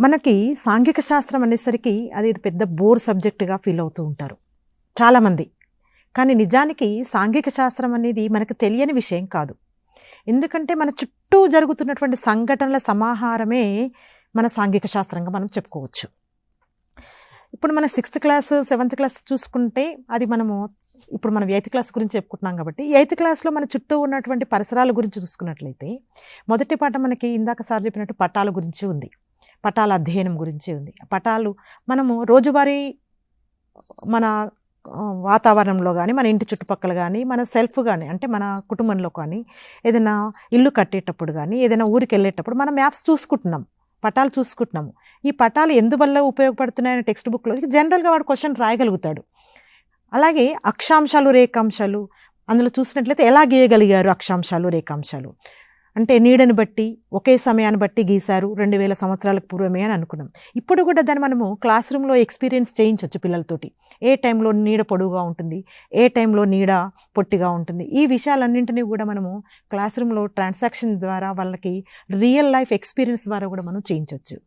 మనకి సాంఘిక శాస్త్రం అనేసరికి అది పెద్ద బోర్ సబ్జెక్టుగా ఫీల్ అవుతూ ఉంటారు చాలామంది. కానీ నిజానికి సాంఘిక శాస్త్రం అనేది మనకు తెలియని విషయం కాదు. ఎందుకంటే మన చుట్టూ జరుగుతున్నటువంటి సంఘటనల సమాహారమే మన సాంఘిక శాస్త్రంగా మనం చెప్పుకోవచ్చు. ఇప్పుడు మన 6th క్లాస్ 7th క్లాస్ చూసుకుంటే అది ఇప్పుడు మనం 8th క్లాస్ గురించి చెప్పుకుంటున్నాం కాబట్టి 8th క్లాస్లో మన చుట్టూ ఉన్నటువంటి పరిసరాల గురించి చూసుకున్నట్లయితే మొదటి పాఠం మనకి ఇందాక సార్ చెప్పినట్టు పటాల గురించి ఉంది, పటాల అధ్యయనం గురించి ఉంది. పటాలు మనము రోజువారీ మన వాతావరణంలో కానీ, మన ఇంటి చుట్టుపక్కల కానీ, మన సెల్ఫ్ కానీ, అంటే మన కుటుంబంలో కానీ, ఏదైనా ఇల్లు కట్టేటప్పుడు కానీ, ఏదైనా ఊరికి వెళ్ళేటప్పుడు మనం మ్యాప్స్ చూసుకుంటున్నాం, పటాలు చూసుకుంటున్నాము. ఈ పటాలు ఎందువల్ల ఉపయోగపడుతున్నాయని టెక్స్ట్ బుక్లో జనరల్గా వాడు క్వశ్చన్ రాయగలుగుతాడు. అలాగే అక్షాంశాలు రేఖాంశాలు అందులో చూసినట్లయితే ఎలా గీయగలిగారు అక్షాంశాలు రేఖాంశాలు అంటే నీడని బట్టి ఒకే సమయాన్ని బట్టి గీశారు 2000 సంవత్సరాలకు పూర్వమే అని అనుకున్నాం. ఇప్పుడు కూడా దాన్ని మనము క్లాస్ రూమ్లో ఎక్స్పీరియన్స్ చేయించవచ్చు పిల్లలతోటి. ఏ టైంలో నీడ పొడుగుగా ఉంటుంది, ఏ టైంలో నీడ పొట్టిగా ఉంటుంది, ఈ విషయాలన్నింటినీ కూడా మనము క్లాస్ రూమ్లో ట్రాన్సాక్షన్ ద్వారా వాళ్ళకి రియల్ లైఫ్ ఎక్స్పీరియన్స్ ద్వారా కూడా మనం చేయించవచ్చు.